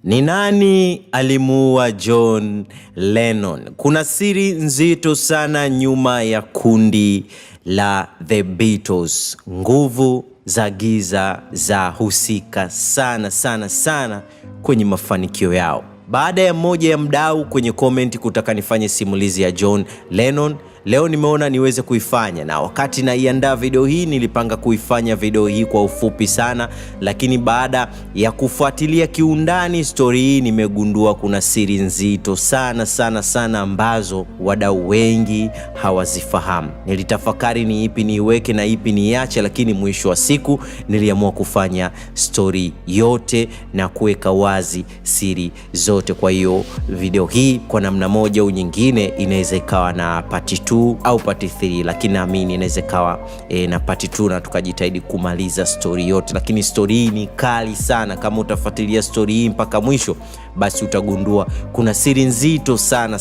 Ni nani alimuua John Lennon? Kuna siri nzito sana nyuma ya kundi la The Beatles. Nguvu za giza za husika sana kwenye mafanikio yao. Baada ya mmoja ya mdau kwenye comment kutaka nifanye simulizi ya John Lennon, leo nimeona niweze kuifanya, na wakati naiandaa video hii nilipanga kuifanya video hii kwa ufupi sana, lakini baada ya kufuatilia kiundani story hii nimegundua kuna siri nzito sana ambazo wadau wengi hawazifahamu. Nilitafakari ni ipi niiweke na ipi niache, lakini mwisho wa siku niliamua kufanya story yote na kuweka wazi siri zote. Kwa hiyo video hii kwa namna moja au nyingine inaweza ikawa na part 2 au part 3, lakini naamini inaweza kawa na part 2 na tukajitahidi kumaliza story yote. Lakini story hii ni kali sana. Kama utafuatilia story hii mpaka mwisho, basi utagundua kuna siri nzito sana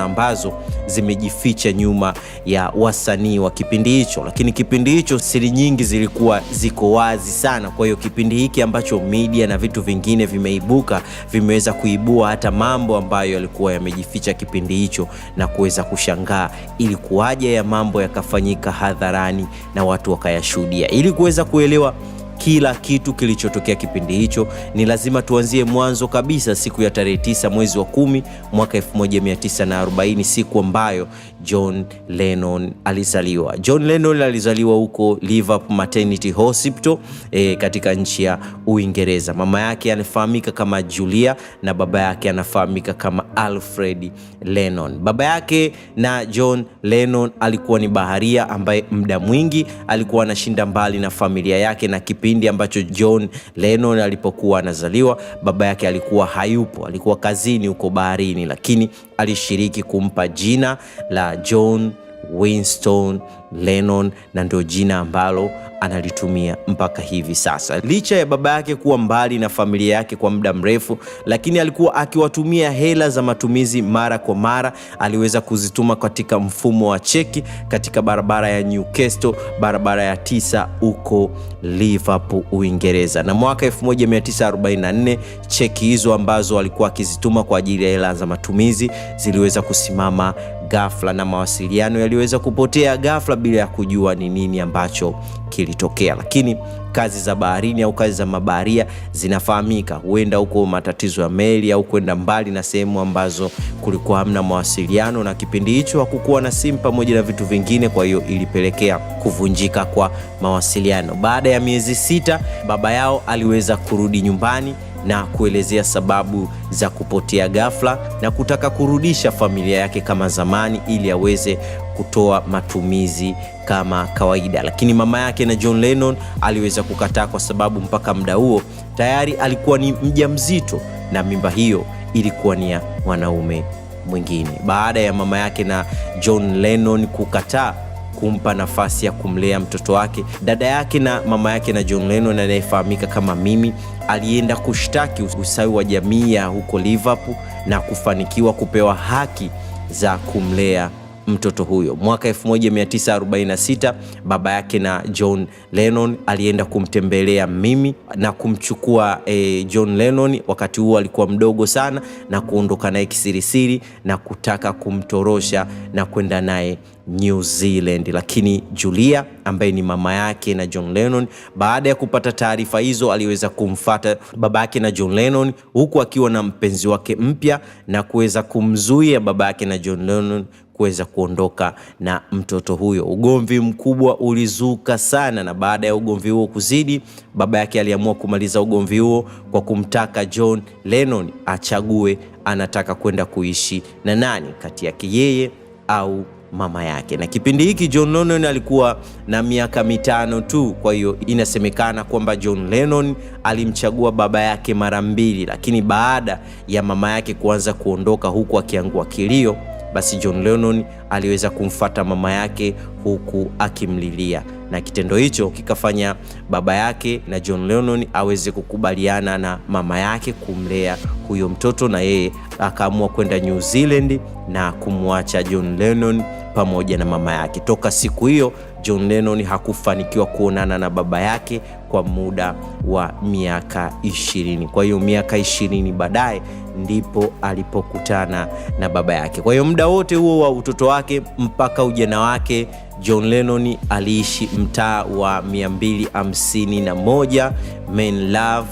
ambazo zimejificha nyuma ya wasanii wa kipindi hicho. Lakini kipindi hicho siri nyingi zilikuwa ziko wazi sana. Kwa hiyo kipindi hiki ambacho media na vitu vingine vimeibuka, vimeweza kuibua hata mambo ambayo yalikuwa yamejificha kipindi hicho na kuweza kushangaa ili kuwaje ya mambo yakafanyika hadharani na watu wakayashuhudia. Ili kuweza kuelewa kila kitu kilichotokea kipindi hicho, ni lazima tuanzie mwanzo kabisa, siku ya tarehe 9 mwezi wa 10 mwaka 1940, siku ambayo John Lennon alizaliwa. John Lennon alizaliwa huko Liverpool Maternity Hospital katika nchi ya Uingereza. Mama yake anafahamika kama Julia na baba yake anafahamika kama Alfred Lennon. Baba yake na John Lennon alikuwa ni baharia ambaye muda mwingi alikuwa anashinda mbali na familia yake, na kipindi ambacho John Lennon alipokuwa anazaliwa, baba yake alikuwa hayupo, alikuwa kazini huko baharini, lakini alishiriki kumpa jina la John Winston Lennon, na ndio jina ambalo analitumia mpaka hivi sasa. Licha ya baba yake kuwa mbali na familia yake kwa muda mrefu, lakini alikuwa akiwatumia hela za matumizi mara kwa mara. Aliweza kuzituma katika mfumo wa cheki katika barabara ya Newcastle, barabara ya 9 huko Liverpool, Uingereza. Na mwaka 1944 cheki hizo ambazo alikuwa akizituma kwa ajili ya hela za matumizi ziliweza kusimama ghafla, na mawasiliano yaliweza kupotea ghafla bila ya kujua ni nini ambacho kilitokea. Lakini kazi za baharini au kazi za mabaharia zinafahamika, huenda huko matatizo ya meli au kwenda mbali na sehemu ambazo kulikuwa hamna mawasiliano, na kipindi hicho hakukuwa na simu pamoja na vitu vingine, kwa hiyo ilipelekea kuvunjika kwa mawasiliano. Baada ya miezi 6 baba yao aliweza kurudi nyumbani na kuelezea sababu za kupotea ghafla na kutaka kurudisha familia yake kama zamani ili aweze kutoa matumizi kama kawaida. Lakini mama yake na John Lennon aliweza kukataa, kwa sababu mpaka muda huo tayari alikuwa ni mjamzito na mimba hiyo ilikuwa ni ya mwanaume mwingine. Baada ya mama yake na John Lennon kukataa kumpa nafasi ya kumlea mtoto wake, dada yake na mama yake na John Lennon anayefahamika kama Mimi alienda kushtaki usawi wa jamii ya huko Liverpool na kufanikiwa kupewa haki za kumlea mtoto huyo. Mwaka 1946 baba yake na John Lennon alienda kumtembelea Mimi na kumchukua John Lennon, wakati huo alikuwa mdogo sana, na kuondoka naye kisirisiri na kutaka kumtorosha na kwenda naye New Zealand. Lakini Julia ambaye ni mama yake na John Lennon, baada ya kupata taarifa hizo, aliweza kumfuata baba yake na John Lennon huku akiwa na mpenzi wake mpya na kuweza kumzuia baba yake na John Lennon kuweza kuondoka na mtoto huyo. Ugomvi mkubwa ulizuka sana, na baada ya ugomvi huo kuzidi, baba yake aliamua kumaliza ugomvi huo kwa kumtaka John Lennon achague anataka kwenda kuishi na nani kati yake yeye au mama yake. Na kipindi hiki John Lennon alikuwa na miaka 5 tu. Kwa hiyo inasemekana kwamba John Lennon alimchagua baba yake mara 2, lakini baada ya mama yake kuanza kuondoka huku akiangua kilio, basi John Lennon aliweza kumfuata mama yake huku akimlilia, na kitendo hicho kikafanya baba yake na John Lennon aweze kukubaliana na mama yake kumlea huyo mtoto, na yeye akaamua kwenda New Zealand na kumwacha John Lennon pamoja na mama yake. Toka siku hiyo John Lennon hakufanikiwa kuonana na baba yake kwa muda wa miaka 20. Kwa hiyo miaka 20 baadaye ndipo alipokutana na baba yake. Kwa hiyo muda wote huo wa utoto wake mpaka ujana wake, John Lennon aliishi mtaa wa 251 Main Love,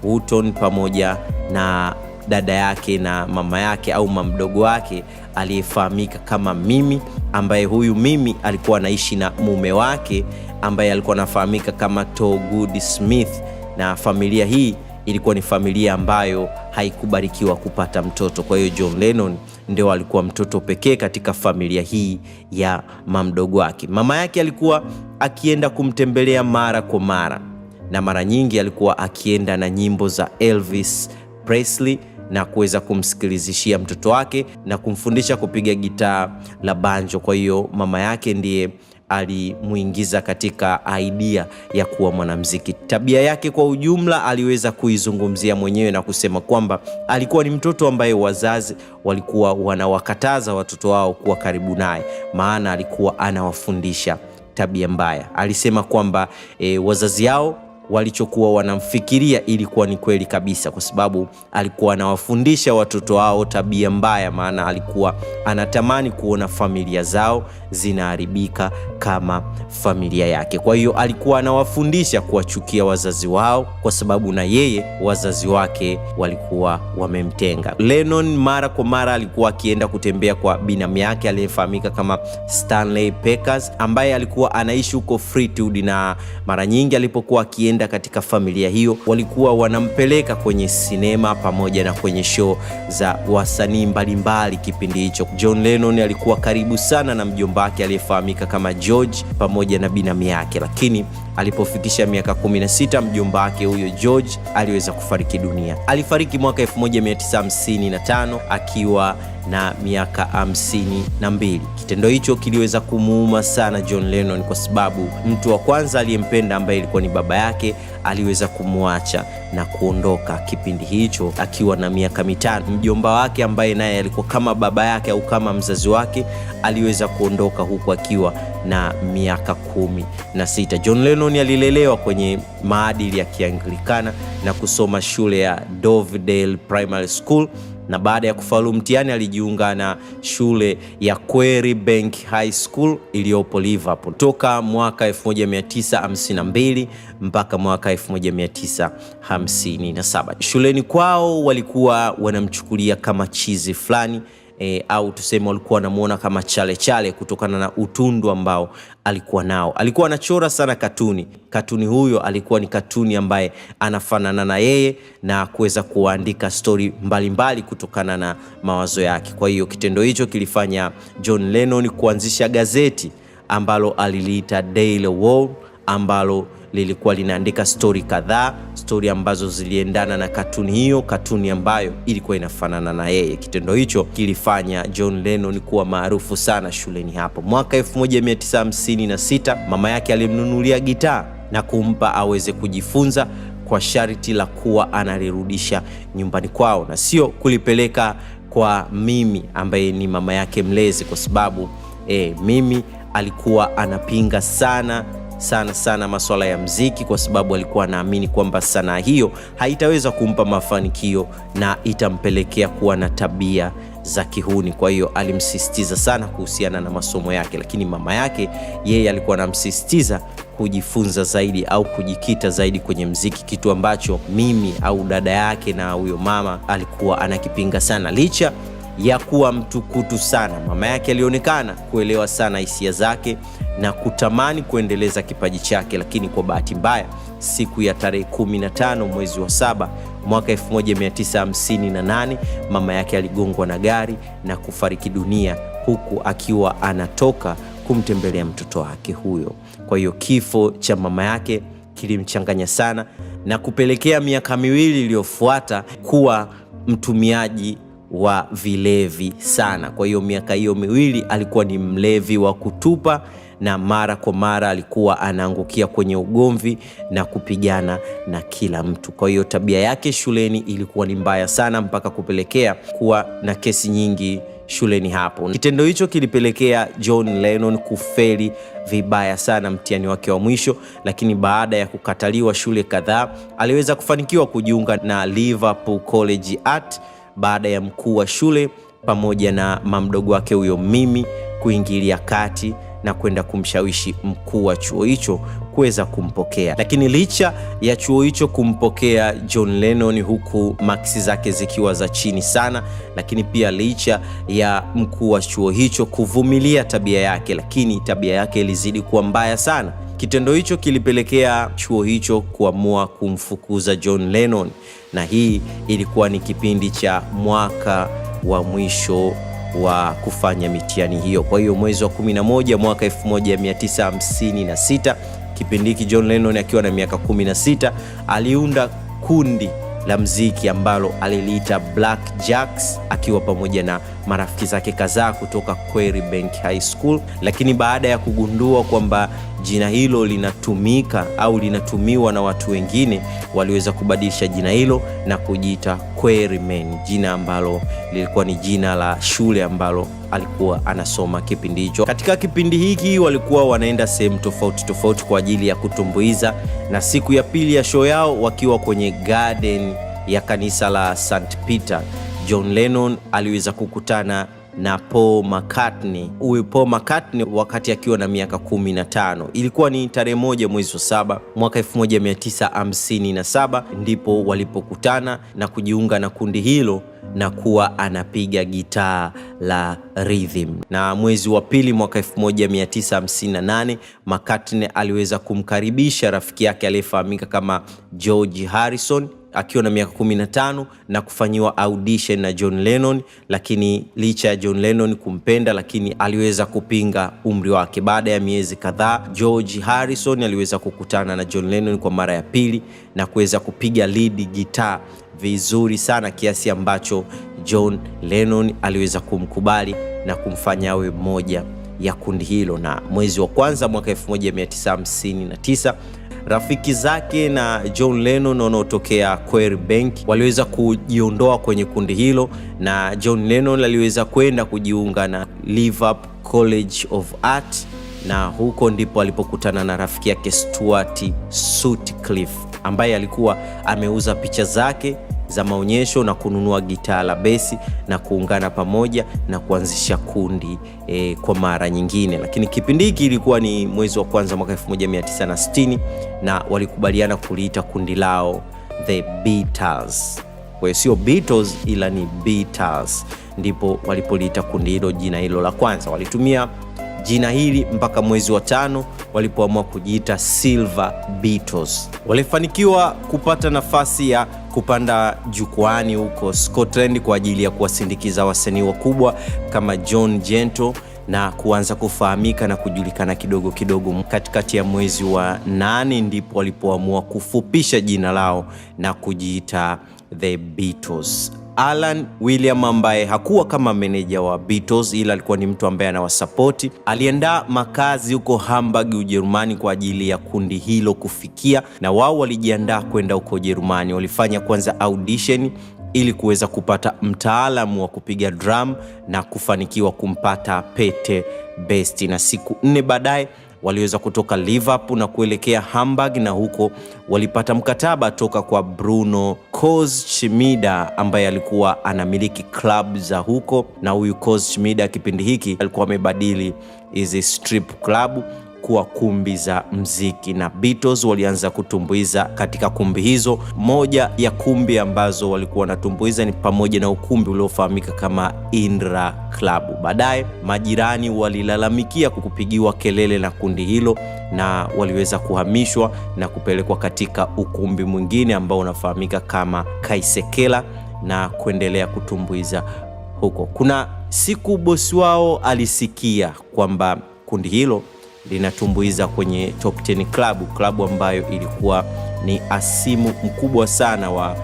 Wootton, pamoja na dada yake na mama yake au mamdogo wake aliyefahamika kama Mimi, ambaye huyu Mimi alikuwa anaishi na mume wake ambaye alikuwa anafahamika kama Thurgood Smith, na familia hii ilikuwa ni familia ambayo haikubarikiwa kupata mtoto. Kwa hiyo John Lennon ndio alikuwa mtoto pekee katika familia hii ya mamdogo wake. Mama yake alikuwa akienda kumtembelea mara kwa mara, na mara nyingi alikuwa akienda na nyimbo za Elvis Presley na kuweza kumsikilizishia mtoto wake na kumfundisha kupiga gitaa la banjo. Kwa hiyo mama yake ndiye alimuingiza katika idea ya kuwa mwanamuziki. Tabia yake kwa ujumla aliweza kuizungumzia mwenyewe na kusema kwamba alikuwa ni mtoto ambaye wazazi walikuwa wanawakataza watoto wao kuwa karibu naye, maana alikuwa anawafundisha tabia mbaya. Alisema kwamba wazazi yao walichokuwa wanamfikiria ilikuwa ni kweli kabisa, kwa sababu alikuwa anawafundisha watoto wao tabia mbaya, maana alikuwa anatamani kuona familia zao zinaharibika kama familia yake. Kwa hiyo alikuwa anawafundisha kuwachukia wazazi wao, kwa sababu na yeye wazazi wake walikuwa wamemtenga. Lennon mara kwa mara alikuwa akienda kutembea kwa binamu yake aliyefahamika kama Stanley Peckers, ambaye alikuwa anaishi huko Fleetwood, na mara nyingi alipokuwa akienda katika familia hiyo walikuwa wanampeleka kwenye sinema pamoja na kwenye show za wasanii mbalimbali kipindi hicho. John Lennon alikuwa karibu sana na mjomba wake aliyefahamika kama George pamoja na binamu yake, lakini alipofikisha miaka 16 mjomba wake huyo George aliweza kufariki dunia. Alifariki mwaka 1955 akiwa na miaka 52. Kitendo hicho kiliweza kumuuma sana John Lennon, kwa sababu mtu wa kwanza aliyempenda ambaye ilikuwa ni baba yake aliweza kumwacha na kuondoka kipindi hicho akiwa na miaka 5. Mjomba wake ambaye naye alikuwa kama baba yake au kama mzazi wake aliweza kuondoka huku akiwa na miaka 16. John Lennon alilelewa kwenye maadili ya Kianglikana na kusoma shule ya Dovedale Primary School, na baada ya kufaulu mtihani alijiunga na shule ya Quarry Bank High School iliyopo Liverpool toka mwaka 1952 mpaka mwaka 1957. Shuleni kwao walikuwa wanamchukulia kama chizi fulani, au tuseme walikuwa wanamuona kama chale kutokana na utundu ambao alikuwa nao. Alikuwa anachora sana katuni huyo alikuwa ni katuni ambaye anafanana na yeye na kuweza kuandika story mbalimbali kutokana na mawazo yake. Kwa hiyo kitendo hicho kilifanya John Lennon kuanzisha gazeti ambalo aliliita Daily World, ambalo lilikuwa linaandika story kadhaa, story ambazo ziliendana na katuni hiyo, katuni ambayo ilikuwa inafanana na yeye. Kitendo hicho kilifanya John Lennon kuwa maarufu sana shuleni hapo. Mwaka 1956 mama yake alimnunulia gitaa na kumpa aweze kujifunza kwa sharti la kuwa analirudisha nyumbani kwao na sio kulipeleka kwa Mimi ambaye ni mama yake mlezi, kwa sababu Mimi alikuwa anapinga sana masuala ya mziki, kwa sababu alikuwa anaamini kwamba sanaa hiyo haitaweza kumpa mafanikio na itampelekea kuwa na tabia za kihuni. Kwa hiyo alimsisitiza sana kuhusiana na masomo yake, lakini mama yake yeye alikuwa anamsisitiza kujifunza zaidi au kujikita zaidi kwenye mziki, kitu ambacho Mimi au dada yake na huyo mama alikuwa anakipinga sana. Licha ya kuwa mtukutu sana, mama yake alionekana kuelewa sana hisia zake na kutamani kuendeleza kipaji chake, lakini kwa bahati mbaya siku ya tarehe 15 mwezi wa 7 mwaka 1958 mama yake aligongwa na gari na kufariki dunia huku akiwa anatoka kumtembelea mtoto wake huyo. Kwa hiyo kifo cha mama yake kilimchanganya sana na kupelekea miaka miwili iliyofuata kuwa mtumiaji wa vilevi sana. Kwa hiyo miaka hiyo miwili alikuwa ni mlevi wa kutupa, na mara kwa mara alikuwa anaangukia kwenye ugomvi na kupigana na kila mtu. Kwa hiyo tabia yake shuleni ilikuwa ni mbaya sana, mpaka kupelekea kuwa na kesi nyingi shuleni hapo. Kitendo hicho kilipelekea John Lennon kufeli vibaya sana mtihani wake wa mwisho, lakini baada ya kukataliwa shule kadhaa aliweza kufanikiwa kujiunga na Liverpool College Art baada ya mkuu wa shule pamoja na mamdogo wake huyo Mimi kuingilia kati na kwenda kumshawishi mkuu wa chuo hicho kuweza kumpokea. Lakini licha ya chuo hicho kumpokea John Lennon huku maksi zake zikiwa za chini sana, lakini pia licha ya mkuu wa chuo hicho kuvumilia tabia yake, lakini tabia yake ilizidi kuwa mbaya sana. Kitendo hicho kilipelekea chuo hicho kuamua kumfukuza John Lennon, na hii ilikuwa ni kipindi cha mwaka wa mwisho wa kufanya mitihani hiyo. Kwa hiyo mwezi wa 11 mwaka 1956, kipindi hiki John Lennon akiwa na miaka 16 aliunda kundi la mziki ambalo aliliita Black Jacks akiwa pamoja na marafiki zake kadhaa kutoka Quarry Bank High School. Lakini baada ya kugundua kwamba jina hilo linatumika au linatumiwa na watu wengine, waliweza kubadilisha jina hilo na kujiita Quarrymen, jina ambalo lilikuwa ni jina la shule ambalo alikuwa anasoma kipindi hicho. Katika kipindi hiki walikuwa wanaenda sehemu tofauti tofauti kwa ajili ya kutumbuiza, na siku ya pili ya show yao wakiwa kwenye garden ya kanisa la St. Peter, John Lennon aliweza kukutana na Paul McCartney. Huyu Paul McCartney wakati akiwa na miaka 15. Ilikuwa ni tarehe 1 mwezi wa 7 mwaka 1957 ndipo walipokutana na kujiunga na kundi hilo na kuwa anapiga gitaa la rhythm. Na mwezi wa pili mwaka 1958 McCartney aliweza kumkaribisha rafiki yake aliyefahamika kama George Harrison akiwa na miaka 15 na kufanyiwa audition na John Lennon, lakini licha ya John Lennon kumpenda, lakini aliweza kupinga umri wake. Baada ya miezi kadhaa, George Harrison aliweza kukutana na John Lennon kwa mara ya pili na kuweza kupiga lead guitar vizuri sana kiasi ambacho John Lennon aliweza kumkubali na kumfanya awe mmoja ya kundi hilo. Na mwezi wa kwanza mwaka 1959 rafiki zake na John Lennon wanaotokea Quarry Bank waliweza kujiondoa kwenye kundi hilo, na John Lennon aliweza kwenda kujiunga na Liverpool College of Art, na huko ndipo alipokutana na rafiki yake Stuart Sutcliffe ambaye alikuwa ameuza picha zake za maonyesho na kununua gitaa la besi na kuungana pamoja na kuanzisha kundi kwa mara nyingine. Lakini kipindi hiki ilikuwa ni mwezi wa kwanza mwaka 1960 na walikubaliana kuliita kundi lao The Beatles. Kwa hiyo sio Beatles ila ni Beatles, ndipo walipoliita kundi hilo jina hilo la kwanza. Walitumia jina hili mpaka mwezi wa 5 walipoamua kujiita Silver Beatles. Walifanikiwa kupata nafasi ya kupanda jukwani huko Scotland kwa ajili ya kuwasindikiza wasanii wakubwa kama John Gentle na kuanza kufahamika na kujulikana kidogo kidogo. Katikati ya mwezi wa 8 ndipo walipoamua kufupisha jina lao na kujiita The Beatles. Alan William ambaye hakuwa kama meneja wa Beatles ila alikuwa ni mtu ambaye anawasapoti, aliandaa makazi huko Hamburg, Ujerumani kwa ajili ya kundi hilo kufikia, na wao walijiandaa kwenda huko Ujerumani. Walifanya kwanza audition ili kuweza kupata mtaalamu wa kupiga drum na kufanikiwa kumpata Pete Best, na siku 4 baadaye waliweza kutoka Liverpool na kuelekea Hamburg, na huko walipata mkataba toka kwa Bruno Koch-Schmieder ambaye alikuwa anamiliki club za huko. Na huyu Koch-Schmieder kipindi hiki alikuwa amebadili hizi strip club kuwa kumbi za mziki, na Beatles walianza kutumbuiza katika kumbi hizo. Moja ya kumbi ambazo walikuwa wanatumbuiza ni pamoja na ukumbi uliofahamika kama Indra Club. Baadaye majirani walilalamikia kupigiwa kelele na kundi hilo na waliweza kuhamishwa na kupelekwa katika ukumbi mwingine ambao unafahamika kama Kaisekela na kuendelea kutumbuiza huko. Kuna siku bosi wao alisikia kwamba kundi hilo linatumbuiza kwenye Top 10 klabu ambayo ilikuwa ni asimu mkubwa sana wa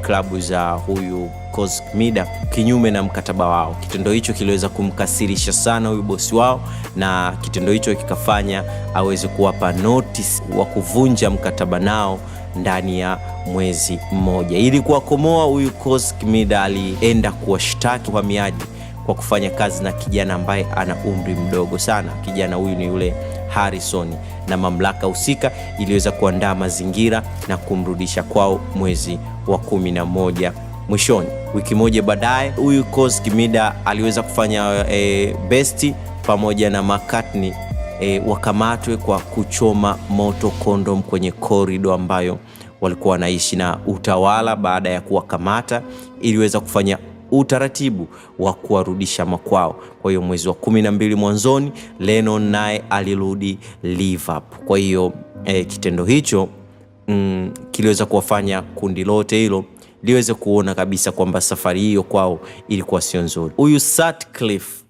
klabu za huyu Koch-Schmieder kinyume na mkataba wao. Kitendo hicho kiliweza kumkasirisha sana huyu bosi wao, na kitendo hicho kikafanya aweze kuwapa notice wa kuvunja mkataba nao ndani ya mwezi mmoja. Ili kuwakomoa huyu Koch-Schmieder alienda kuwashtaki uhamiaji kwa kufanya kazi na kijana ambaye ana umri mdogo sana. Kijana huyu ni yule Harrison, na mamlaka husika iliweza kuandaa mazingira na kumrudisha kwao mwezi wa 11. Mwishoni, wiki moja baadaye, huyu Koz Kimida aliweza kufanya Best pamoja na McCartney wakamatwe kwa kuchoma moto kondom kwenye korido ambayo walikuwa wanaishi, na utawala baada ya kuwakamata iliweza kufanya utaratibu wa kuwarudisha makwao. Kwa hiyo mwezi wa 12 mwanzoni, Lennon naye alirudi Liverpool. Kwa hiyo kitendo hicho kiliweza kuwafanya kundi lote hilo liweze kuona kabisa kwamba safari hiyo kwao ilikuwa sio nzuri. Huyu Sutcliffe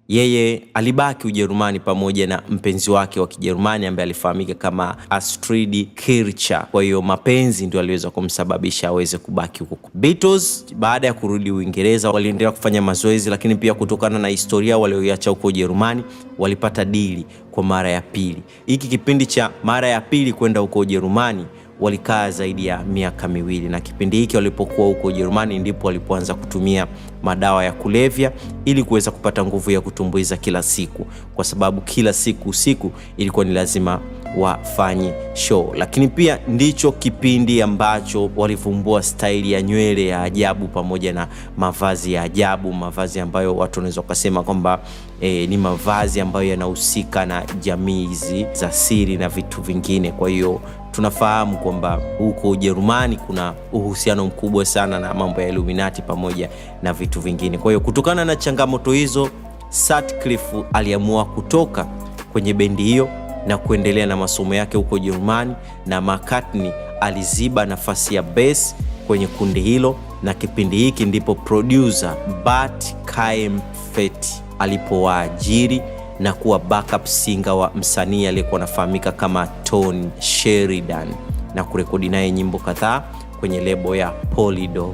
yeye alibaki Ujerumani pamoja na mpenzi wake wa Kijerumani ambaye alifahamika kama Astrid Kirchner. Kwa hiyo mapenzi ndio aliweza kumsababisha aweze kubaki huko. Beatles baada ya kurudi Uingereza waliendelea kufanya mazoezi, lakini pia kutokana na historia walioiacha huko Ujerumani walipata dili kwa mara ya pili. Hiki kipindi cha mara ya pili kwenda huko Ujerumani walikaa zaidi ya miaka 2, na kipindi hiki walipokuwa huko Ujerumani ndipo walipoanza kutumia madawa ya kulevya ili kuweza kupata nguvu ya kutumbuiza kila siku, kwa sababu kila siku usiku ilikuwa ni lazima wafanye show. Lakini pia ndicho kipindi ambacho walivumbua staili ya nywele ya ajabu pamoja na mavazi ya ajabu, mavazi ambayo watu wanaweza kusema kwamba ni mavazi ambayo yanahusika na jamii hizi za siri na vitu vingine. Kwa hiyo tunafahamu kwamba huko Ujerumani kuna uhusiano mkubwa sana na mambo ya Illuminati pamoja na vitu vingine. Kwa hiyo kutokana na changamoto hizo, Sutcliffe aliamua kutoka kwenye bendi hiyo na kuendelea na masomo yake huko Ujerumani, na McCartney aliziba nafasi ya bass kwenye kundi hilo, na kipindi hiki ndipo producer Bert Kaempfert alipowaajiri na kuwa backup singer wa msanii aliyekuwa anafahamika kama Tony Sheridan, na kurekodi naye nyimbo kadhaa kwenye lebo ya Polydor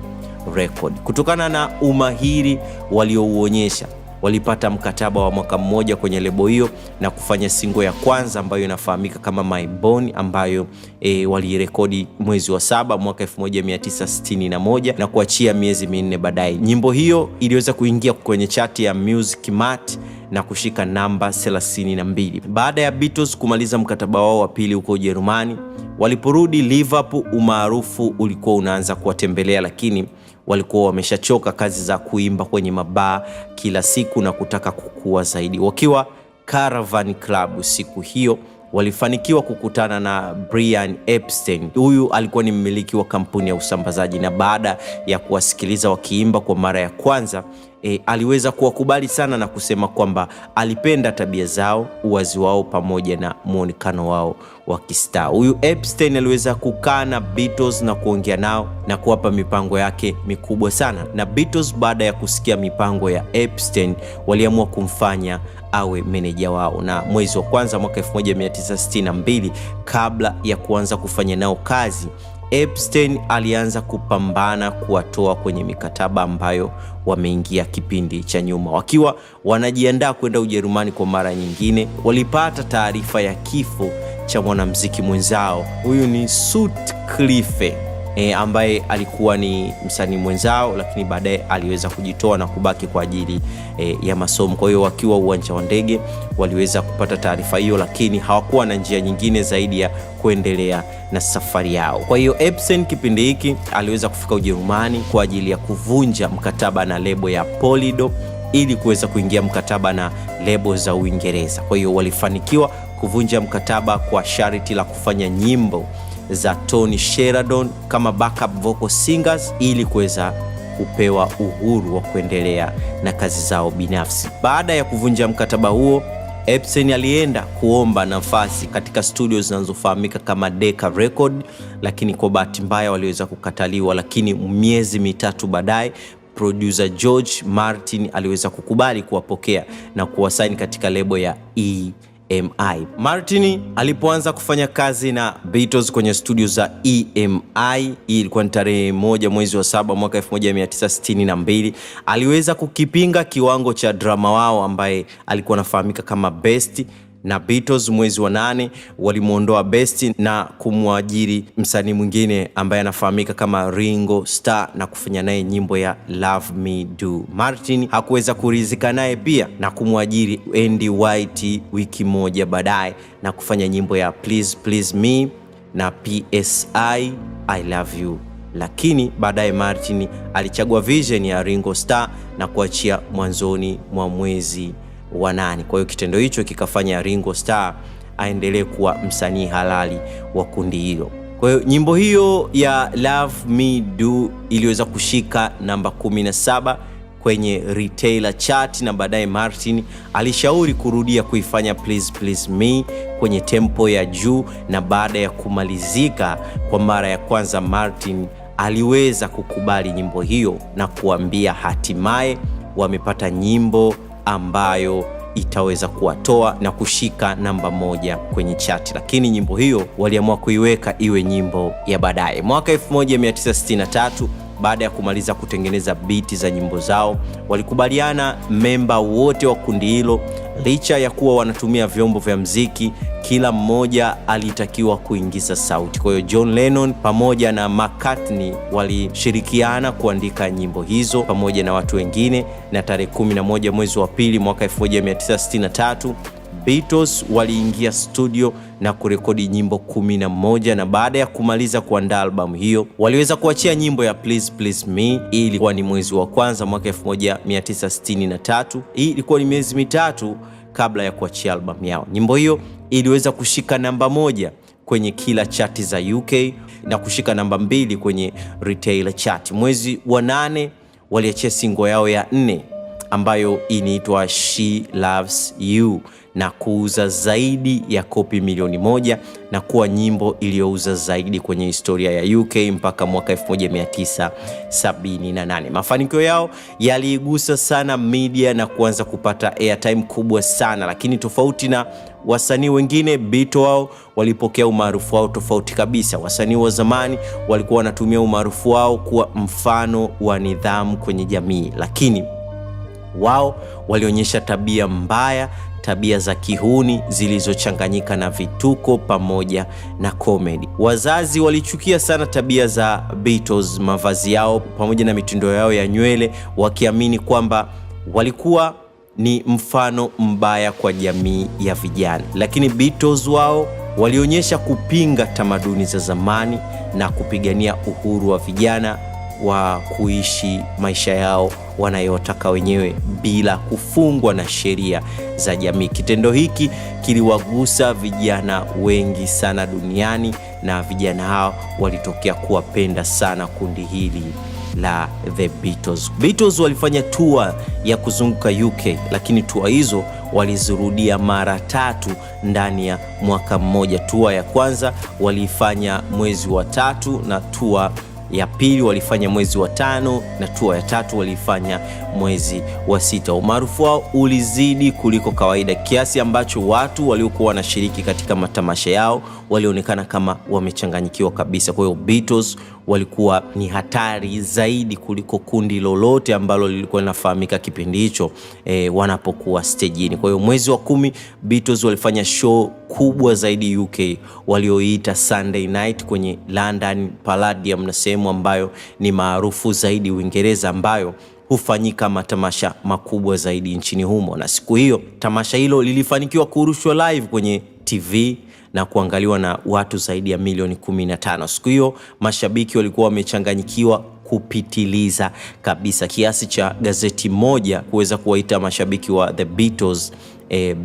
Record. Kutokana na umahiri waliouonyesha, walipata mkataba wa mwaka mmoja kwenye lebo hiyo na kufanya single ya kwanza ambayo inafahamika kama My Bone, ambayo walirekodi mwezi wa 7 mwaka 1961 na kuachia miezi 4 baadaye. Nyimbo hiyo iliweza kuingia kwenye chati ya Music Mart na kushika namba 32. Baada ya Beatles kumaliza mkataba wao wa pili huko Ujerumani, waliporudi Liverpool, umaarufu ulikuwa unaanza kuwatembelea, lakini walikuwa wameshachoka kazi za kuimba kwenye mabaa kila siku na kutaka kukua zaidi. Wakiwa Caravan Club siku hiyo, walifanikiwa kukutana na Brian Epstein. Huyu alikuwa ni mmiliki wa kampuni ya usambazaji, na baada ya kuwasikiliza wakiimba kwa mara ya kwanza, aliweza kuwakubali sana na kusema kwamba alipenda tabia zao, uwazi wao pamoja na muonekano wao wa kistaa. Huyu Epstein aliweza kukaa na Beatles na kuongea nao na kuwapa mipango yake mikubwa sana, na Beatles baada ya kusikia mipango ya Epstein waliamua kumfanya awe meneja wao. Na mwezi wa kwanza mwaka 1962, kabla ya kuanza kufanya nao kazi, Epstein alianza kupambana kuwatoa kwenye mikataba ambayo wameingia kipindi cha nyuma. Wakiwa wanajiandaa kwenda Ujerumani kwa mara nyingine, walipata taarifa ya kifo cha mwanamuziki mwenzao. Huyu ni Sutcliffe ambaye alikuwa ni msanii mwenzao, lakini baadaye aliweza kujitoa na kubaki kwa ajili ya masomo. Kwa hiyo wakiwa uwanja wa ndege waliweza kupata taarifa hiyo, lakini hawakuwa na njia nyingine zaidi ya kuendelea na safari yao. Kwa hiyo Epstein kipindi hiki aliweza kufika Ujerumani kwa ajili ya kuvunja mkataba na lebo ya Polydor ili kuweza kuingia mkataba na lebo za Uingereza. Kwa hiyo walifanikiwa kuvunja mkataba kwa sharti la kufanya nyimbo za Tony Sheridan kama backup vocal singers ili kuweza kupewa uhuru wa kuendelea na kazi zao binafsi. Baada ya kuvunja mkataba huo, Epstein alienda kuomba nafasi katika studio zinazofahamika kama Decca Record, lakini kwa bahati mbaya waliweza kukataliwa. Lakini miezi 3 baadaye, producer George Martin aliweza kukubali kuwapokea na kuwasaini katika lebo ya EMI. Martin alipoanza kufanya kazi na Beatles kwenye studio za EMI, ilikuwa ni tarehe 1 mwezi wa 7 mwaka 1962, aliweza kukipinga kiwango cha drama wao ambaye alikuwa anafahamika kama Best, na Beatles mwezi wa 8 walimuondoa Best na kumwajiri msanii mwingine ambaye anafahamika kama Ringo Starr na kufanya naye nyimbo ya Love Me Do. Martin hakuweza kuridhika naye pia na kumwajiri Andy White wiki moja baadaye na kufanya nyimbo ya Please Please Me na PSI I Love You. Lakini baadaye Martin alichagua vision ya Ringo Starr na kuachia mwanzoni mwa mwezi wa 8. Kwa hiyo kitendo hicho kikafanya Ringo Starr aendelee kuwa msanii halali wa kundi hilo. Kwa hiyo nyimbo hiyo ya Love Me Do iliweza kushika namba 17 kwenye retailer chart, na baadaye Martin alishauri kurudia kuifanya Please Please Me kwenye tempo ya juu, na baada ya kumalizika kwa mara ya kwanza Martin aliweza kukubali nyimbo hiyo na kuambia hatimaye wamepata nyimbo ambayo itaweza kuwatoa na kushika namba 1 kwenye chati. Lakini nyimbo hiyo waliamua kuiweka iwe nyimbo ya baadaye. Mwaka 1963 baada ya kumaliza kutengeneza biti za nyimbo zao, walikubaliana memba wote wa kundi hilo, licha ya kuwa wanatumia vyombo vya muziki, kila mmoja alitakiwa kuingiza sauti. Kwa hiyo John Lennon pamoja na McCartney walishirikiana kuandika nyimbo hizo pamoja na watu wengine, na tarehe 11 mwezi wa pili mwaka 1963 Beatles waliingia studio na kurekodi nyimbo 11, na baada ya kumaliza kuandaa albamu hiyo waliweza kuachia nyimbo ya Please Please Me. Hii ilikuwa ni mwezi wa kwanza mwaka 1963. Hii ilikuwa ni miezi mitatu kabla ya kuachia albamu yao. Nyimbo hiyo iliweza kushika namba 1 kwenye kila chati za UK na kushika namba 2 kwenye retailer chart. Mwezi wa 8 waliachia single yao ya 4 ambayo inaitwa She Loves You na kuuza zaidi ya kopi milioni 1 na kuwa nyimbo iliyouza zaidi kwenye historia ya UK mpaka mwaka 1978. Mafanikio yao yaliigusa sana media na kuanza kupata airtime kubwa sana, lakini tofauti na wasanii wengine, Beatles wao walipokea umaarufu wao tofauti kabisa. Wasanii wa zamani walikuwa wanatumia umaarufu wao kuwa mfano wa nidhamu kwenye jamii, lakini wao walionyesha tabia mbaya, tabia za kihuni zilizochanganyika na vituko pamoja na comedy. Wazazi walichukia sana tabia za Beatles, mavazi yao pamoja na mitindo yao ya nywele, wakiamini kwamba walikuwa ni mfano mbaya kwa jamii ya vijana. Lakini Beatles wao walionyesha kupinga tamaduni za zamani na kupigania uhuru wa vijana wa kuishi maisha yao wanayotaka wenyewe bila kufungwa na sheria za jamii. Kitendo hiki kiliwagusa vijana wengi sana duniani, na vijana hao walitokea kuwapenda sana kundi hili la The Beatles. Beatles walifanya tour ya kuzunguka UK, lakini tour hizo walizirudia mara 3 ndani ya mwaka mmoja. Tour ya kwanza walifanya mwezi wa 3 na tour ya pili walifanya mwezi wa 5 na tour ya 3 walifanya mwezi wa 6. Umaarufu wao ulizidi kuliko kawaida kiasi ambacho watu waliokuwa wanashiriki katika matamasha yao walionekana kama wamechanganyikiwa kabisa. Kwa hiyo Beatles walikuwa ni hatari zaidi kuliko kundi lolote ambalo lilikuwa linafahamika kipindi hicho wanapokuwa stejini. Kwa hiyo mwezi wa 10 Beatles walifanya show kubwa zaidi UK walioita Sunday Night kwenye London Palladium, na sehemu ambayo ni maarufu zaidi Uingereza, ambayo hufanyika matamasha makubwa zaidi nchini humo. Na siku hiyo tamasha hilo lilifanikiwa kurushwa live kwenye TV na kuangaliwa na watu zaidi ya milioni 15. Siku hiyo mashabiki walikuwa wamechanganyikiwa kupitiliza kabisa, kiasi cha gazeti moja kuweza kuwaita mashabiki wa The Beatles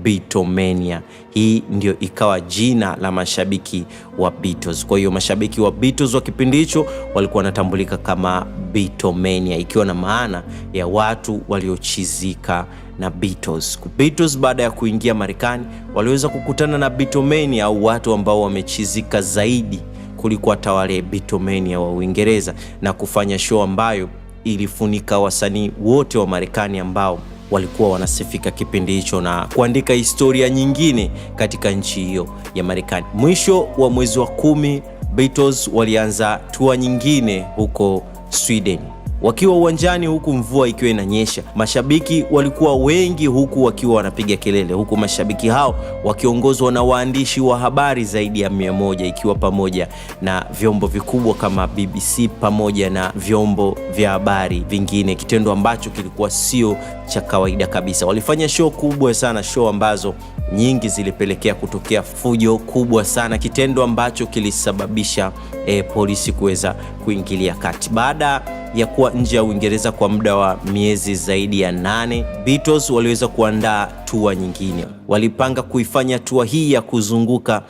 Beatlemania. Hii ndio ikawa jina la mashabiki wa Beatles. Kwa hiyo mashabiki wa Beatles wa kipindi hicho walikuwa wanatambulika kama Beatlemania, ikiwa na maana ya watu waliochizika na Beatles. Beatles baada ya kuingia Marekani waliweza kukutana na Beatlemania au watu ambao wamechizika zaidi kuliko hata wale Beatlemania wa Uingereza, na kufanya show ambayo ilifunika wasanii wote wa Marekani ambao walikuwa wanasifika kipindi hicho na kuandika historia nyingine katika nchi hiyo ya Marekani. Mwisho wa mwezi wa 10 Beatles walianza tour nyingine huko Sweden. Wakiwa uwanjani huku mvua ikiwa inanyesha, mashabiki walikuwa wengi huku wakiwa wanapiga kelele, huku mashabiki hao wakiongozwa na waandishi wa habari zaidi ya 100 ikiwa pamoja na vyombo vikubwa kama BBC pamoja na vyombo vya habari vingine, kitendo ambacho kilikuwa sio cha kawaida kabisa. Walifanya show kubwa sana, show ambazo nyingi zilipelekea kutokea fujo kubwa sana, kitendo ambacho kilisababisha polisi kuweza kuingilia kati. Baada ya kuwa nje ya Uingereza kwa muda wa miezi zaidi ya 8, Beatles waliweza kuandaa tour nyingine. Walipanga kuifanya tour hii ya kuzunguka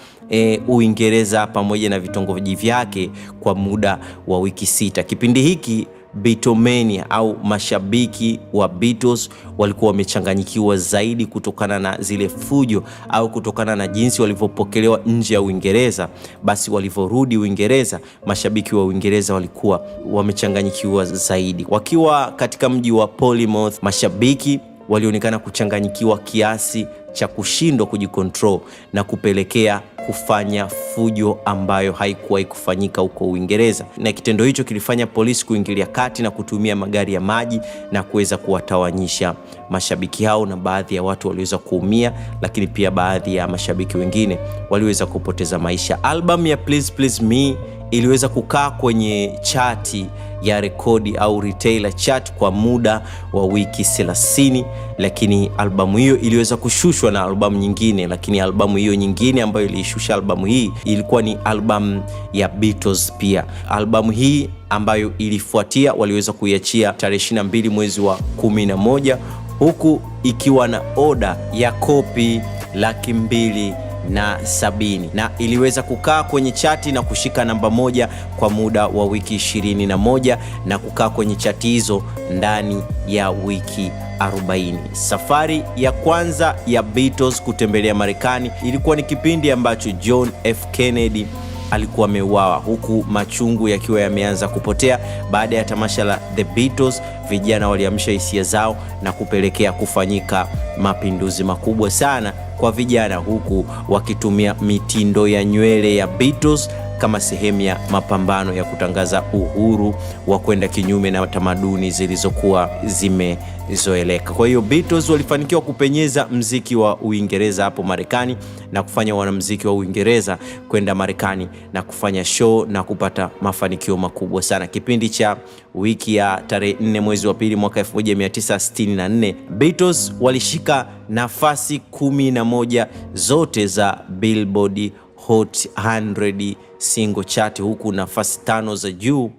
Uingereza pamoja na vitongoji vyake kwa muda wa wiki 6. Kipindi hiki Beatlemania au mashabiki wa Beatles walikuwa wamechanganyikiwa zaidi kutokana na zile fujo au kutokana na jinsi walivyopokelewa nje ya Uingereza. Basi walivyorudi Uingereza, mashabiki wa Uingereza walikuwa wamechanganyikiwa zaidi. Wakiwa katika mji wa Plymouth, mashabiki walionekana kuchanganyikiwa kiasi cha kushindwa kujikontrol na kupelekea kufanya fujo ambayo haikuwahi kufanyika huko Uingereza, na kitendo hicho kilifanya polisi kuingilia kati na kutumia magari ya maji na kuweza kuwatawanyisha mashabiki hao, na baadhi ya watu waliweza kuumia, lakini pia baadhi ya mashabiki wengine waliweza kupoteza maisha. Album ya Please Please Me iliweza kukaa kwenye chati ya rekodi au retailer chart kwa muda wa wiki 30, lakini albamu hiyo iliweza kushushwa na albamu nyingine. Lakini albamu hiyo nyingine ambayo ilishusha albamu hii ilikuwa ni albamu ya Beatles pia. Albamu hii ambayo ilifuatia waliweza kuiachia tarehe 22 mwezi wa 11, huku ikiwa na oda ya kopi 270,000 na iliweza kukaa kwenye chati na kushika namba 1 kwa muda wa wiki 21 na kukaa kwenye chati hizo ndani ya wiki 40. Safari ya kwanza ya Beatles kutembelea Marekani ilikuwa ni kipindi ambacho John F. Kennedy alikuwa ameuawa, huku machungu yakiwa yameanza kupotea. Baada ya tamasha la The Beatles, vijana waliamsha hisia zao na kupelekea kufanyika mapinduzi makubwa sana kwa vijana, huku wakitumia mitindo ya nywele ya Beatles kama sehemu ya mapambano ya kutangaza uhuru wa kwenda kinyume na tamaduni zilizokuwa zimezoeleka. Kwa hiyo Beatles walifanikiwa kupenyeza mziki wa Uingereza hapo Marekani na kufanya wanamuziki wa Uingereza kwenda Marekani na kufanya show na kupata mafanikio makubwa sana. Kipindi cha wiki ya tarehe 4 mwezi wa pili mwaka 1964, Beatles walishika nafasi 11 zote za Billboard Hot 100 single chart, huku nafasi 5 za juu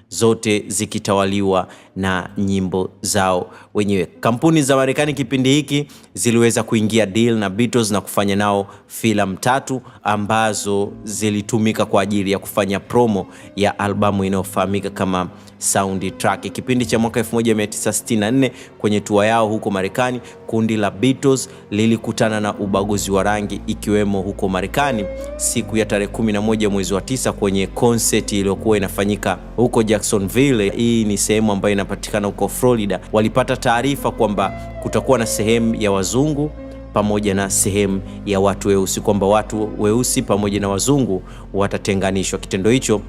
zote zikitawaliwa na nyimbo zao wenyewe. Kampuni za Marekani kipindi hiki ziliweza kuingia deal na Beatles na kufanya nao filamu 3 ambazo zilitumika kwa ajili ya kufanya promo ya albamu inayofahamika kama Soundtrack. Kipindi cha mwaka 1964 kwenye tour yao huko Marekani, kundi la Beatles lilikutana na ubaguzi wa rangi, ikiwemo huko Marekani siku ya tarehe 11 mwezi wa 9 kwenye concert iliyokuwa inafanyika huko Jacksonville. Hii ni sehemu ambayo inapatikana huko Florida. Walipata taarifa kwamba kutakuwa na sehemu ya wazungu pamoja na sehemu ya watu weusi, kwamba watu weusi pamoja na wazungu watatenganishwa. Kitendo hicho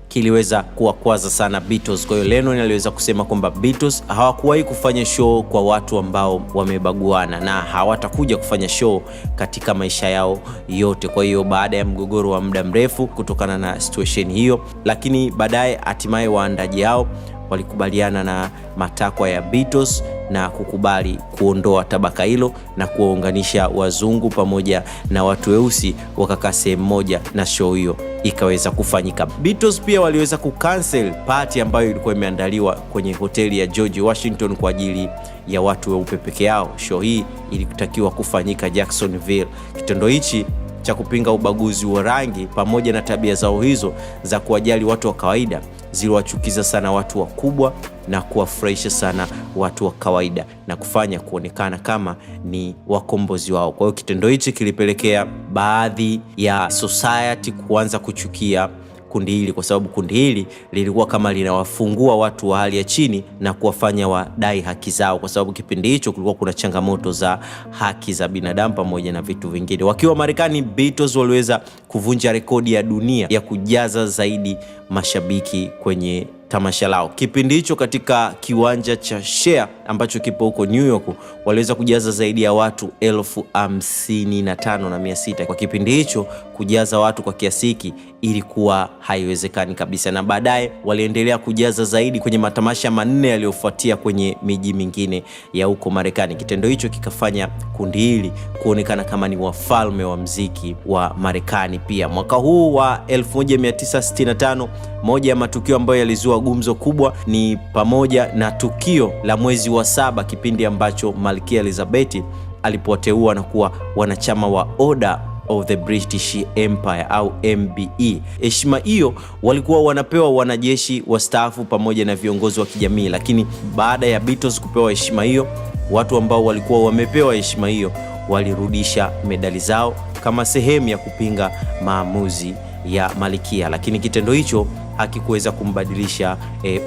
kiliweza kuwakwaza sana Beatles. Kwa hiyo Lennon aliweza kusema kwamba Beatles hawakuwahi kufanya show kwa watu ambao wamebaguana na hawatakuja kufanya show katika maisha yao yote. Kwa hiyo baada ya mgogoro wa muda mrefu kutokana na situation hiyo, lakini baadaye hatimaye waandaji hao walikubaliana na matakwa ya Beatles na kukubali kuondoa tabaka hilo na kuwaunganisha wazungu pamoja na watu weusi, wakakaa sehemu moja na show hiyo ikaweza kufanyika. Beatles pia waliweza kucancel party ambayo ilikuwa imeandaliwa kwenye hoteli ya George Washington kwa ajili ya watu weupe peke yao. Show hii ilitakiwa kufanyika Jacksonville. Kitendo hichi cha kupinga ubaguzi wa rangi pamoja na tabia zao hizo za kuwajali watu wa kawaida ziliwachukiza sana watu wakubwa na kuwafurahisha sana watu wa kawaida na kufanya kuonekana kama ni wakombozi wao. Kwa hiyo kitendo hichi kilipelekea baadhi ya society kuanza kuchukia kundi hili, kwa sababu kundi hili lilikuwa kama linawafungua watu wa hali ya chini na kuwafanya wadai haki zao, kwa sababu kipindi hicho kulikuwa kuna changamoto za haki za binadamu pamoja na vitu vingine. Wakiwa Marekani, Beatles waliweza kuvunja rekodi ya dunia ya kujaza zaidi mashabiki kwenye tamasha lao. Kipindi hicho katika kiwanja cha Share ambacho kipo huko New York waliweza kujaza zaidi ya watu 55,600. Kwa kipindi hicho kujaza watu kwa kiasi hiki ilikuwa haiwezekani kabisa, na baadaye waliendelea kujaza zaidi kwenye matamasha manne yaliyofuatia kwenye miji mingine ya huko Marekani. Kitendo hicho kikafanya kundi hili kuonekana kama ni wafalme wa muziki wa Marekani. Pia mwaka huu wa 1965, moja ya matukio ambayo yalizua gumzo kubwa ni pamoja na tukio la mwezi wa 7, kipindi ambacho Malkia Elizabeth alipoteua na kuwa wanachama wa Order of the British Empire au MBE. Heshima hiyo walikuwa wanapewa wanajeshi wastaafu pamoja na viongozi wa kijamii, lakini baada ya Beatles kupewa heshima hiyo, watu ambao walikuwa wamepewa heshima hiyo walirudisha medali zao kama sehemu ya kupinga maamuzi ya Malkia, lakini kitendo hicho hakikuweza kumbadilisha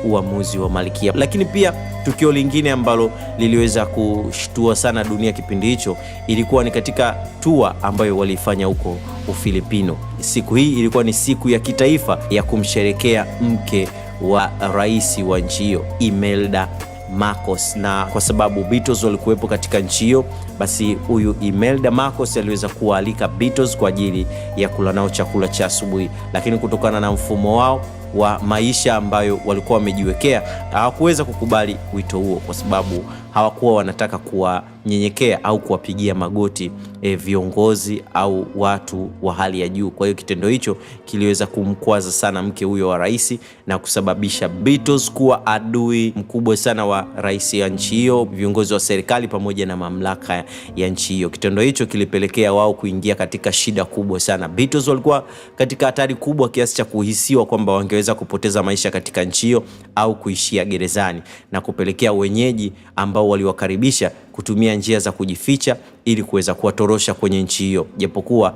uamuzi wa Malkia. Lakini pia tukio lingine ambalo liliweza kushtua sana dunia kipindi hicho ilikuwa ni katika tour ambayo walifanya huko Ufilipino. Siku hii ilikuwa ni siku ya kitaifa ya kumsherekea mke wa rais wa nchi hiyo, Imelda Marcos, na kwa sababu Beatles walikuwepo katika nchi hiyo, basi huyu Imelda Marcos aliweza kualika Beatles kwa ajili ya kula nao chakula cha asubuhi, lakini kutokana na mfumo wao wa maisha ambayo walikuwa wamejiwekea hawakuweza kukubali wito huo, kwa sababu hawakuwa wanataka kuwanyenyekea au kuwapigia magoti viongozi au watu wa hali ya juu. Kwa hiyo kitendo hicho kiliweza kumkwaza sana mke huyo wa rais na kusababisha Beatles kuwa adui mkubwa sana wa rais ya nchi hiyo, viongozi wa serikali pamoja na mamlaka ya nchi hiyo. Kitendo hicho kilipelekea wao kuingia katika shida kubwa sana. Beatles walikuwa katika hatari kubwa kiasi cha kuhisiwa kwamba wangeweza kupoteza maisha katika nchi hiyo au kuishia gerezani, na kupelekea wenyeji ambao waliwakaribisha kutumia njia za kujificha ili kuweza kuwatorosha kwenye nchi hiyo. Japokuwa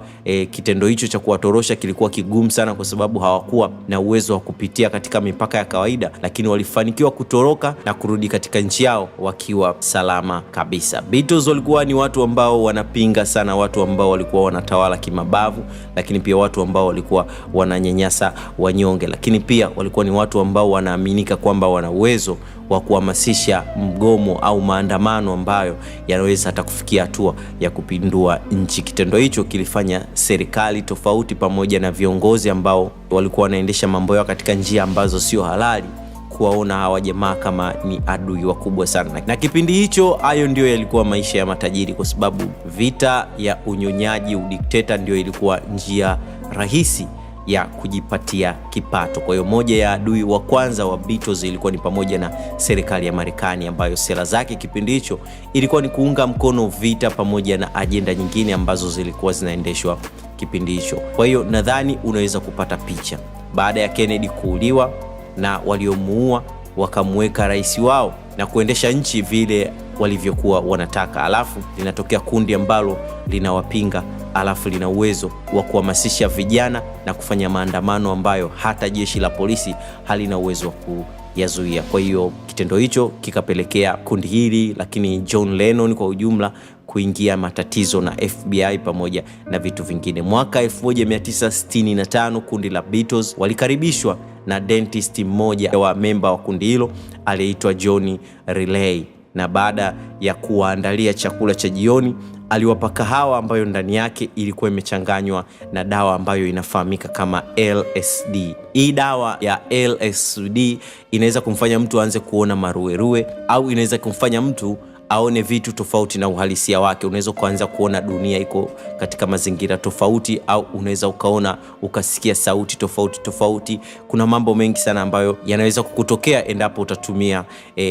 kitendo hicho cha kuwatorosha kilikuwa kigumu sana kwa sababu hawakuwa na uwezo wa kupitia katika mipaka ya kawaida, lakini walifanikiwa kutoroka na kurudi katika nchi yao wakiwa salama kabisa. Beatles walikuwa ni watu ambao wanapinga sana watu ambao walikuwa wanatawala kimabavu, lakini pia watu ambao walikuwa wananyanyasa wanyonge, lakini pia walikuwa ni watu ambao wanaaminika kwamba wana uwezo wa kuhamasisha mgomo au maandamano ambayo yanaweza hata kufikia hatua ya kupindua nchi. Kitendo hicho kilifanya serikali tofauti pamoja na viongozi ambao walikuwa wanaendesha mambo yao katika njia ambazo sio halali kuwaona hawa jamaa kama ni adui wakubwa sana. Na kipindi hicho hayo ndio yalikuwa maisha ya matajiri, kwa sababu vita ya unyonyaji, udikteta ndio ilikuwa njia rahisi ya kujipatia kipato. Kwa hiyo moja ya adui wa kwanza wa Beatles ilikuwa ni pamoja na serikali ya Marekani, ambayo sera zake kipindi hicho ilikuwa ni kuunga mkono vita pamoja na ajenda nyingine ambazo zilikuwa zinaendeshwa kipindi hicho. Kwa hiyo nadhani unaweza kupata picha. Baada ya Kennedy kuuliwa na waliomuua wakamweka rais wao na kuendesha nchi vile walivyokuwa wanataka, alafu linatokea kundi ambalo linawapinga, alafu lina uwezo wa kuhamasisha vijana na kufanya maandamano ambayo hata jeshi la polisi halina uwezo wa kuyazuia. Kwa hiyo kitendo hicho kikapelekea kundi hili, lakini John Lennon kwa ujumla, kuingia matatizo na FBI pamoja na vitu vingine. Mwaka 1965 kundi la Beatles walikaribishwa na dentist mmoja wa memba wa kundi hilo aliyeitwa John Riley, na baada ya kuwaandalia chakula cha jioni aliwapa kahawa ambayo ndani yake ilikuwa imechanganywa na dawa ambayo inafahamika kama LSD. Hii dawa ya LSD inaweza kumfanya mtu aanze kuona maruerue au inaweza kumfanya mtu aone vitu tofauti na uhalisia wake. Unaweza kuanza kuona dunia iko katika mazingira tofauti, au unaweza ukaona ukasikia sauti tofauti. Kuna mambo mengi sana ambayo yanaweza kukutokea endapo utatumia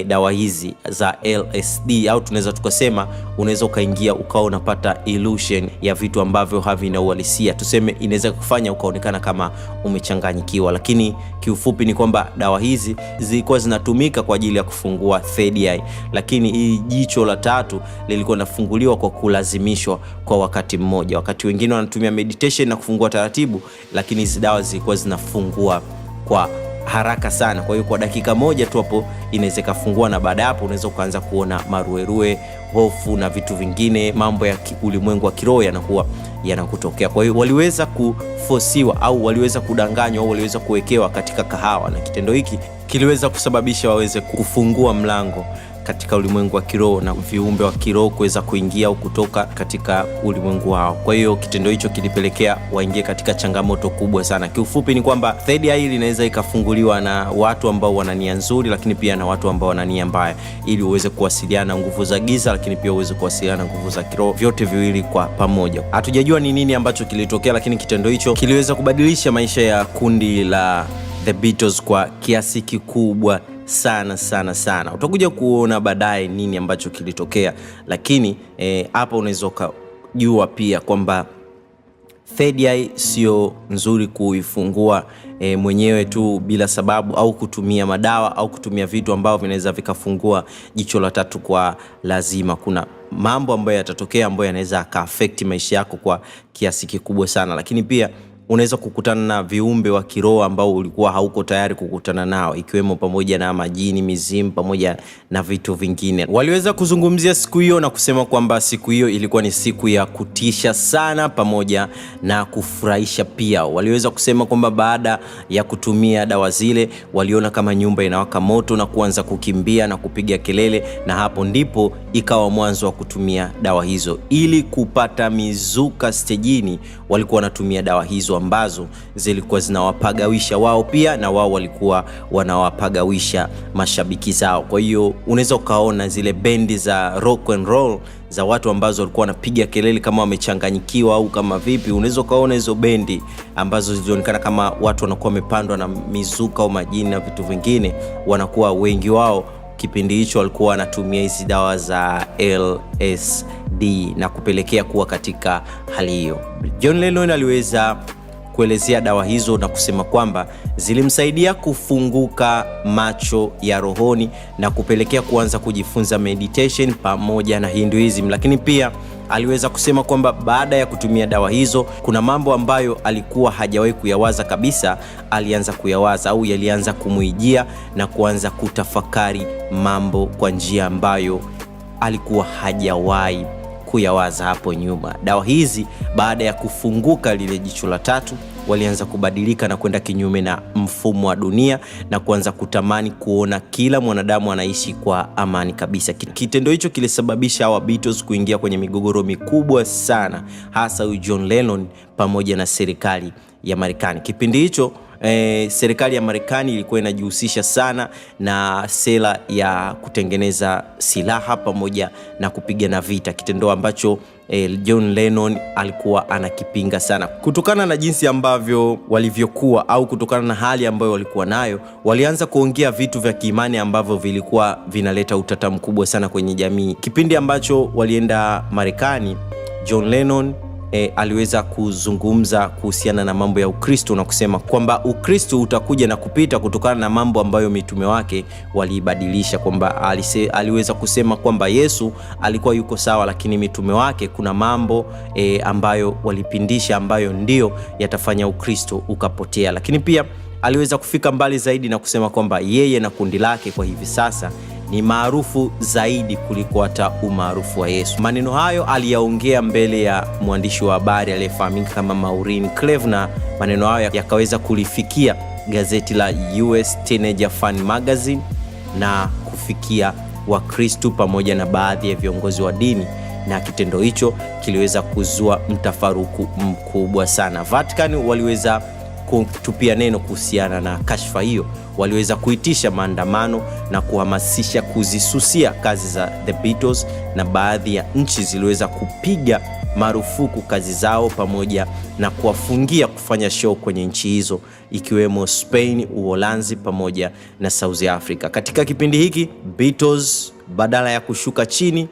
dawa hizi za LSD, au tunaweza tukasema unaweza ukaingia ukawa unapata illusion ya vitu ambavyo havina uhalisia. Tuseme inaweza kufanya ukaonekana kama umechanganyikiwa, lakini kiufupi ni kwamba dawa hizi zilikuwa zinatumika kwa ajili ya kufungua third eye, lakini hii jicho la tatu lilikuwa linafunguliwa kwa kulazimishwa kwa wakati mmoja. Wakati wengine wanatumia meditation na kufungua taratibu, lakini hizi dawa zilikuwa zinafungua kwa haraka sana. Kwa hiyo kwa dakika moja tu hapo inaweza kufungua, na baada hapo unaweza kuanza kuona maruerue, hofu na vitu vingine, mambo ya ulimwengu wa kiroho yanakuwa yanakutokea. Kwa hiyo waliweza kufosiwa au waliweza kudanganywa au waliweza kuwekewa katika kahawa, na kitendo hiki kiliweza kusababisha waweze kufungua mlango katika ulimwengu wa kiroho na viumbe wa kiroho kuweza kuingia au kutoka katika ulimwengu wao. Kwa hiyo kitendo hicho kilipelekea waingie katika changamoto kubwa sana. Kiufupi ni kwamba third eye inaweza ikafunguliwa na watu ambao wana nia nzuri, lakini pia na watu ambao wana nia mbaya, ili uweze kuwasiliana na nguvu za giza, lakini pia uweze kuwasiliana na nguvu za kiroho, vyote viwili kwa pamoja. Hatujajua ni nini ambacho kilitokea, lakini kitendo hicho kiliweza kubadilisha maisha ya kundi la The Beatles kwa kiasi kikubwa sana. Utakuja kuona baadaye nini ambacho kilitokea, lakini hapa unaweza kujua pia kwamba third eye sio nzuri kuifungua mwenyewe tu bila sababu, au kutumia madawa au kutumia vitu ambavyo vinaweza vikafungua jicho la tatu kwa lazima. Kuna mambo ambayo yatatokea ambayo yanaweza ka-affect maisha yako kwa kiasi kikubwa sana, lakini pia unaweza kukutana na viumbe wa kiroho ambao ulikuwa hauko tayari kukutana nao, ikiwemo pamoja na majini, mizimu pamoja na vitu vingine. Waliweza kuzungumzia siku hiyo na kusema kwamba siku hiyo ilikuwa ni siku ya kutisha sana pamoja na kufurahisha pia. Waliweza kusema kwamba baada ya kutumia dawa zile waliona kama nyumba inawaka moto na kuanza kukimbia na kupiga kelele, na hapo ndipo ikawa mwanzo wa kutumia dawa hizo. Ili kupata mizuka stejini walikuwa wanatumia dawa hizo ambazo zilikuwa zinawapagawisha wao pia, na wao walikuwa wanawapagawisha mashabiki zao. Kwa hiyo unaweza ukaona zile bendi za rock and roll za watu ambazo walikuwa wanapiga kelele kama wamechanganyikiwa au kama vipi. Unaweza ukaona hizo bendi ambazo zilionekana kama watu wanakuwa wamepandwa na mizuka au majini na vitu vingine, wanakuwa wengi wao kipindi hicho walikuwa wanatumia hizi dawa za LSD na kupelekea kuwa katika hali hiyo. John Lennon aliweza kuelezea dawa hizo na kusema kwamba zilimsaidia kufunguka macho ya rohoni na kupelekea kuanza kujifunza meditation pamoja na Hinduism. Lakini pia aliweza kusema kwamba baada ya kutumia dawa hizo kuna mambo ambayo alikuwa hajawahi kuyawaza kabisa, alianza kuyawaza au yalianza kumuijia na kuanza kutafakari mambo kwa njia ambayo alikuwa hajawahi kuyawaza hapo nyuma. Dawa hizi baada ya kufunguka lile jicho la tatu, walianza kubadilika na kwenda kinyume na mfumo wa dunia na kuanza kutamani kuona kila mwanadamu anaishi kwa amani kabisa. Kitendo hicho kilisababisha hawa Beatles kuingia kwenye migogoro mikubwa sana, hasa John Lennon pamoja na serikali ya Marekani. Kipindi hicho serikali ya Marekani ilikuwa inajihusisha sana na sera ya kutengeneza silaha pamoja na kupigana vita, kitendo ambacho John Lennon alikuwa anakipinga sana. Kutokana na jinsi ambavyo walivyokuwa au kutokana na hali ambayo walikuwa nayo, walianza kuongea vitu vya kiimani ambavyo vilikuwa vinaleta utata mkubwa sana kwenye jamii. Kipindi ambacho walienda Marekani, John Lennon aliweza kuzungumza kuhusiana na mambo ya Ukristo na kusema kwamba Ukristo utakuja na kupita kutokana na mambo ambayo mitume wake walibadilisha. Kwamba aliweza kusema kwamba Yesu alikuwa yuko sawa, lakini mitume wake kuna mambo ambayo walipindisha ambayo ndio yatafanya Ukristo ukapotea. Lakini pia aliweza kufika mbali zaidi na kusema kwamba yeye na kundi lake kwa hivi sasa ni maarufu zaidi kuliko hata umaarufu wa Yesu. Maneno hayo aliyaongea mbele ya mwandishi wa habari aliyefahamika kama Maureen Cleave, na maneno hayo yakaweza kulifikia gazeti la US Teenager Fan Magazine na kufikia Wakristo pamoja na baadhi ya viongozi wa dini, na kitendo hicho kiliweza kuzua mtafaruku mkubwa sana. Vatican waliweza kutupia neno kuhusiana na kashfa hiyo. Waliweza kuitisha maandamano na kuhamasisha kuzisusia kazi za The Beatles, na baadhi ya nchi ziliweza kupiga marufuku kazi zao pamoja na kuwafungia kufanya show kwenye nchi hizo, ikiwemo Spain, Uholanzi pamoja na South Africa. Katika kipindi hiki Beatles badala ya kushuka chini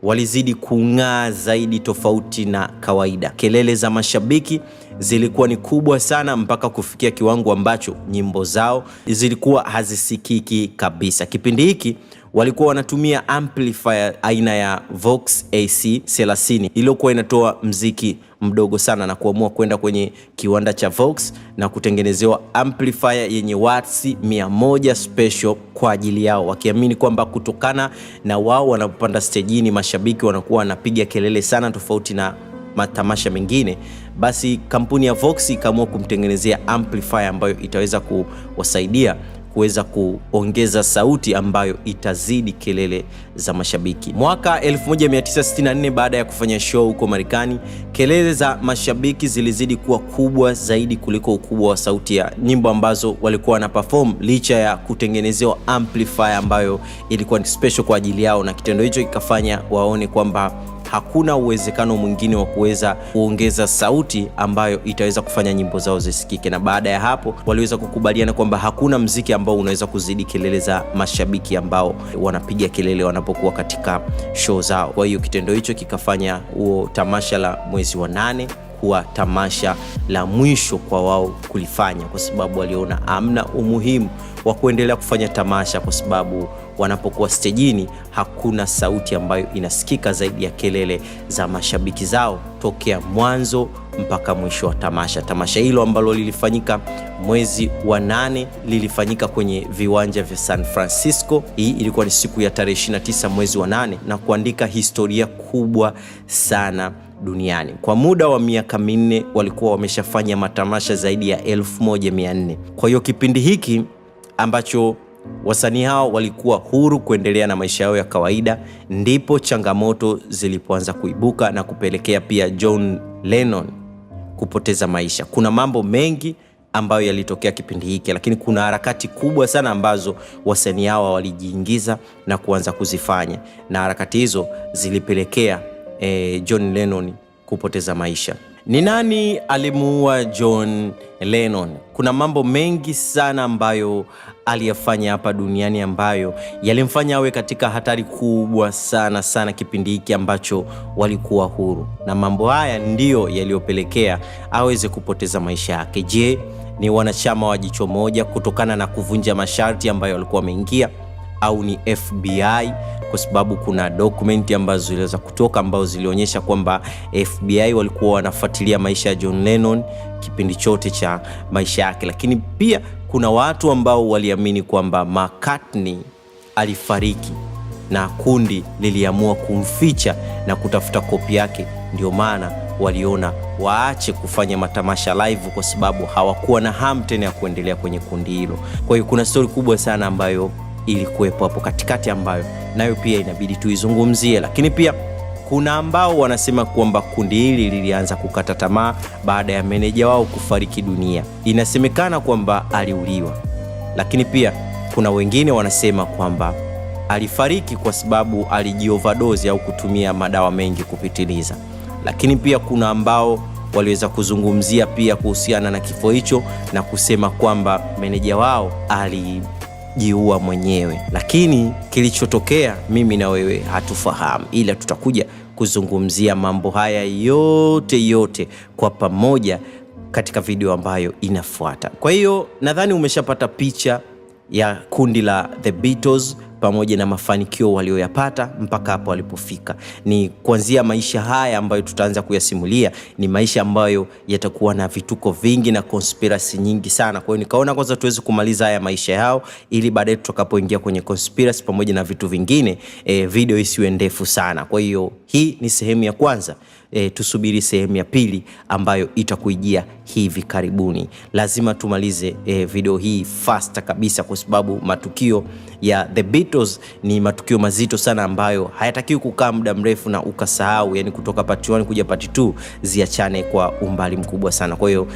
walizidi kung'aa zaidi tofauti na kawaida. Kelele za mashabiki zilikuwa ni kubwa sana mpaka kufikia kiwango ambacho nyimbo zao zilikuwa hazisikiki kabisa. Kipindi hiki walikuwa wanatumia amplifier aina ya Vox AC 30 iliyokuwa inatoa mziki mdogo sana, na kuamua kwenda kwenye kiwanda cha Vox na kutengenezewa amplifier yenye watts 100 special kwa ajili yao, wakiamini kwamba kutokana na wao wanapopanda stejini mashabiki wanakuwa wanapiga kelele sana tofauti na matamasha mengine, basi kampuni ya Vox ikaamua kumtengenezea amplifier ambayo itaweza kuwasaidia kuweza kuongeza sauti ambayo itazidi kelele za mashabiki. Mwaka 1964 baada ya kufanya show huko Marekani, kelele za mashabiki zilizidi kuwa kubwa zaidi kuliko ukubwa wa sauti ya nyimbo ambazo walikuwa wana perform, licha ya kutengenezewa amplifier ambayo ilikuwa ni special kwa ajili yao, na kitendo hicho kikafanya waone kwamba hakuna uwezekano mwingine wa kuweza kuongeza sauti ambayo itaweza kufanya nyimbo zao zisikike. Na baada ya hapo waliweza kukubaliana kwamba hakuna mziki ambao unaweza kuzidi kelele za mashabiki ambao wanapiga kelele wanapokuwa katika show zao. Kwa hiyo kitendo hicho kikafanya huo tamasha la mwezi wa 8 kuwa tamasha la mwisho kwa wao kulifanya, kwa sababu waliona amna umuhimu wa kuendelea kufanya tamasha, kwa sababu wanapokuwa stejini hakuna sauti ambayo inasikika zaidi ya kelele za mashabiki zao tokea mwanzo mpaka mwisho wa tamasha. Tamasha hilo ambalo lilifanyika mwezi wa 8 lilifanyika kwenye viwanja vya San Francisco. Hii ilikuwa ni siku ya tarehe 29 mwezi wa 8 na kuandika historia kubwa sana duniani. Kwa muda wa miaka 4 walikuwa wameshafanya matamasha zaidi ya 1400. Kwa hiyo kipindi hiki ambacho wasanii hao walikuwa huru kuendelea na maisha yao ya kawaida, ndipo changamoto zilipoanza kuibuka na kupelekea pia John Lennon kupoteza maisha. Kuna mambo mengi ambayo yalitokea kipindi hiki, lakini kuna harakati kubwa sana ambazo wasanii hao walijiingiza na kuanza kuzifanya, na harakati hizo zilipelekea John Lennon kupoteza maisha. Ni nani alimuua John Lennon? Kuna mambo mengi sana ambayo aliyafanya hapa duniani ambayo yalimfanya awe katika hatari kubwa sana sana kipindi hiki ambacho walikuwa huru, na mambo haya ndiyo yaliyopelekea aweze kupoteza maisha yake. Je, ni wanachama wa Jicho Moja kutokana na kuvunja masharti ambayo walikuwa wameingia, au ni FBI? Kwa sababu kuna dokumenti ambazo ziliweza kutoka ambazo zilionyesha kwamba FBI walikuwa wanafuatilia maisha ya John Lennon kipindi chote cha maisha yake. Lakini pia kuna watu ambao waliamini kwamba McCartney alifariki na kundi liliamua kumficha na kutafuta kopi yake, ndio maana waliona waache kufanya matamasha live kwa sababu hawakuwa na hamu tena ya kuendelea kwenye kundi hilo. Kwa hiyo kuna story kubwa sana ambayo ilikuwepo hapo katikati ambayo nayo pia inabidi tuizungumzie. Lakini pia kuna ambao wanasema kwamba kundi hili lilianza kukata tamaa baada ya meneja wao kufariki dunia. Inasemekana kwamba aliuliwa, lakini pia kuna wengine wanasema kwamba alifariki kwa sababu alijioverdose au kutumia madawa mengi kupitiliza. Lakini pia kuna ambao waliweza kuzungumzia pia kuhusiana na kifo hicho na kusema kwamba meneja wao alijiua mwenyewe. Lakini kilichotokea mimi na wewe hatufahamu, ila tutakuja kuzungumzia mambo haya yote kwa pamoja katika video ambayo inafuata. Kwa hiyo nadhani umeshapata picha ya kundi la The Beatles pamoja na mafanikio walioyapata mpaka hapo walipofika. Ni kuanzia maisha haya ambayo tutaanza kuyasimulia, ni maisha ambayo yatakuwa na vituko vingi na conspiracy nyingi sana. Kwa hiyo nikaona kwanza tuweze kumaliza haya maisha yao, ili baadaye tutakapoingia kwenye conspiracy pamoja na vitu vingine video isiwe ndefu sana. Kwa hiyo hii ni sehemu ya kwanza. Tusubiri sehemu ya pili ambayo itakuijia hivi karibuni. Lazima tumalize video hii faster kabisa, kwa sababu matukio ya The Beatles ni matukio mazito sana ambayo hayatakiwi kukaa muda mrefu na ukasahau, yani kutoka part 1 kuja part 2 ziachane kwa umbali mkubwa sana. Kwa hiyo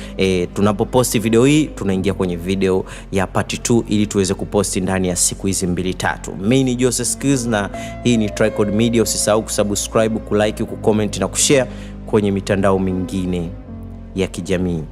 tunapoposti video hii tunaingia kwenye video ya part 2 ili tuweze kuposti ndani ya siku hizi 2-3. Mimi ni Joseph Skills na hii ni Tricod Media. Usisahau kusubscribe, kulike, kucomment na kushare kwenye mitandao mingine ya kijamii.